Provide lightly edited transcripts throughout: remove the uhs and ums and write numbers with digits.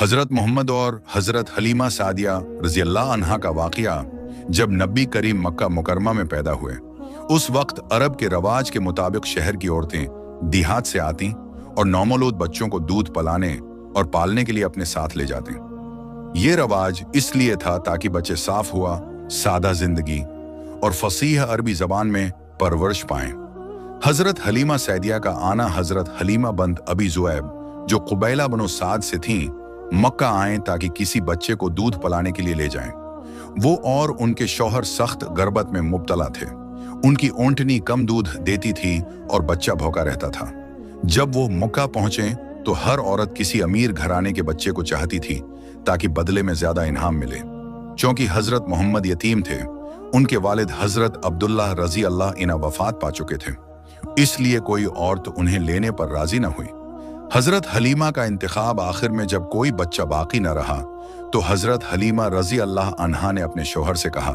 हजरत मोहम्मद और हजरत हलीमा सादिया रजी अल्लाह अन्हा का वाक़या जब नबी करीम मक्का मुकरमा में पैदा हुए, उस वक्त अरब के रवाज के मुताबिक शहर की औरतें देहात से आती और नौमौलूद बच्चों को दूध पिलाने और पालने के लिए अपने साथ ले जाते। ये रवाज इसलिए था ताकि बच्चे साफ हुआ, सादा जिंदगी और फसीह अरबी जबान में परवरिश पाएं। हजरत हलीमा सैदिया का आना हजरत हलीमा बंत अबी जुएब, जो कुबैला बनो साद से थीं, मक्का आए ताकि किसी बच्चे को दूध पिलाने के लिए ले जाएं। वो और उनके शौहर सख्त गर्बत में मुब्तला थे। उनकी ऊंटनी कम दूध देती थी और बच्चा भौंका रहता था। जब वो मक्का पहुंचे तो हर औरत किसी अमीर घराने के बच्चे को चाहती थी ताकि बदले में ज्यादा इनाम मिले। चूंकि हजरत मोहम्मद यतीम थे, उनके वालिद हजरत अब्दुल्लाह रजी अल्लाह इन्हा वफात पा चुके थे, इसलिए कोई औरत उन्हें लेने पर राजी न हुई। हजरत हलीमा का इंतखाब आखिर में जब कोई बच्चा बाकी न रहा तो हजरत हलीमा रजी अल्लाह अन्हा ने अपने शौहर से कहा,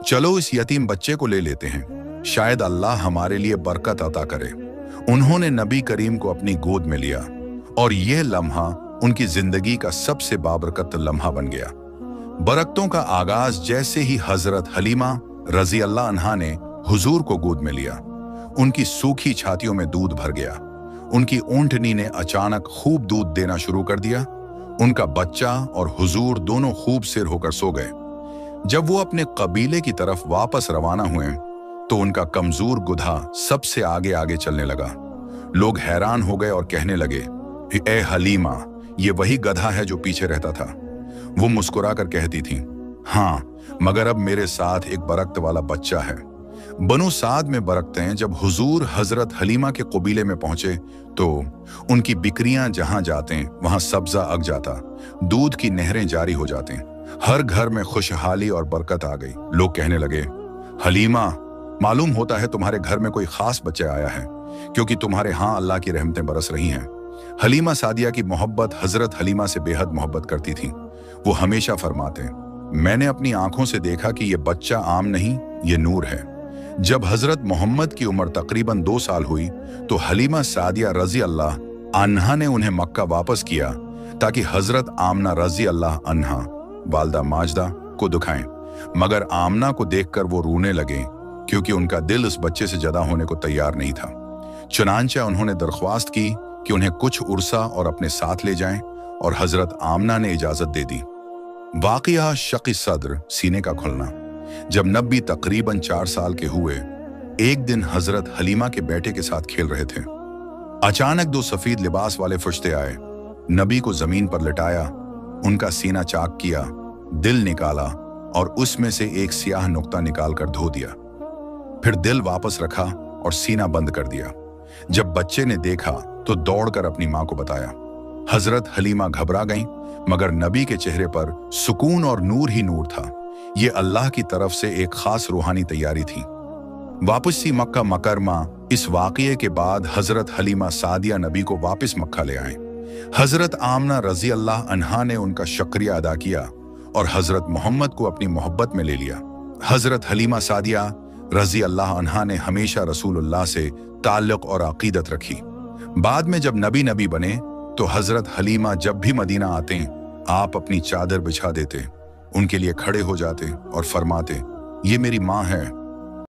चलो इस यतीम बच्चे को ले लेते हैं, शायद अल्लाह हमारे लिए बरकत अता करे। उन्होंने नबी करीम को अपनी गोद में लिया और यह लम्हा उनकी जिंदगी का सबसे बाबरकत लम्हा बन गया। बरकतों का आगाज जैसे ही हजरत हलीमा रजी अल्लाह अन्हा ने हुजूर को गोद में लिया, उनकी सूखी छातियों में दूध भर गया। उनकी ऊंटनी ने अचानक खूब दूध देना शुरू कर दिया। उनका बच्चा और हुजूर दोनों खूब सिर होकर सो गए। जब वो अपने कबीले की तरफ वापस रवाना हुए तो उनका कमजोर गुधा सबसे आगे आगे चलने लगा। लोग हैरान हो गए और कहने लगे, ए हलीमा, ये वही गधा है जो पीछे रहता था। वो मुस्कुरा कर कहती थी, हाँ, मगर अब मेरे साथ एक बरकत वाला बच्चा है। बनु साद में बरकतें जब हुजूर हजरत हलीमा के कबीले में पहुंचे तो उनकी बिक्रियां जहां जाते वहां सब्जा अग जाता, दूध की नहरें जारी हो जाते, हर घर में खुशहाली और बरकत आ गई। लोग कहने लगे, हलीमा, मालूम होता है तुम्हारे घर में कोई खास बच्चा आया है, क्योंकि तुम्हारे यहाँ अल्लाह की रहमतें बरस रही हैं। हलीमा सादिया की मोहब्बत हजरत हलीमा से बेहद मोहब्बत करती थी। वो हमेशा फरमाते, मैंने अपनी आंखों से देखा कि ये बच्चा आम नहीं, ये नूर है। जब हजरत मोहम्मद की उम्र तकरीबन 2 साल हुई तो हलीमा सादिया रजी अल्लाह अन्हा ने उन्हें मक्का वापस किया ताकि हजरत आमना रजी अल्लाह अन्हा वालदा माजदा को दुखाएं। मगर आमना को देखकर वो रोने लगे क्योंकि उनका दिल उस बच्चे से जुदा होने को तैयार नहीं था। चुनांचे उन्होंने दरख्वास्त की कि उन्हें कुछ उर्सा और अपने साथ ले जाएं और हजरत आमना ने इजाजत दे दी। वाक़िया शक़ी सद्र, सीने का खुलना। जब नबी तकरीबन 4 साल के हुए, एक दिन हजरत हलीमा के बेटे के साथ खेल रहे थे। अचानक 2 सफेद लिबास वाले फरिश्ते आए, नबी को जमीन पर लिटाया, उनका सीना चाक किया, दिल निकाला और उसमें से एक सियाह नुक्ता निकाल कर धो दिया। फिर दिल वापस रखा और सीना बंद कर दिया। जब बच्चे ने देखा तो दौड़कर अपनी मां को बताया। हजरत हलीमा घबरा गईं, मगर नबी के चेहरे पर सुकून और नूर ही नूर था। ये अल्लाह की तरफ से एक खास रूहानी तैयारी थी। वापसी मक्का मुकरमा। इस वाक़ये के बाद हजरत हलीमा सादिया नबी को वापस मक्का ले आए। हजरत आमना रजी अल्लाह अन्हा ने उनका शुक्रिया अदा किया और हजरत मोहम्मद को अपनी मोहब्बत में ले लिया। हजरत हलीमा सादिया रजी अल्लाह अन्हा ने हमेशा रसूलुल्लाह से ताल्लुक़ और अक़ीदत रखी। बाद में जब नबी बने तो हजरत हलीमा जब भी मदीना आते, आप अपनी चादर बिछा देते, उनके लिए खड़े हो जाते और फरमाते, ये मेरी माँ है,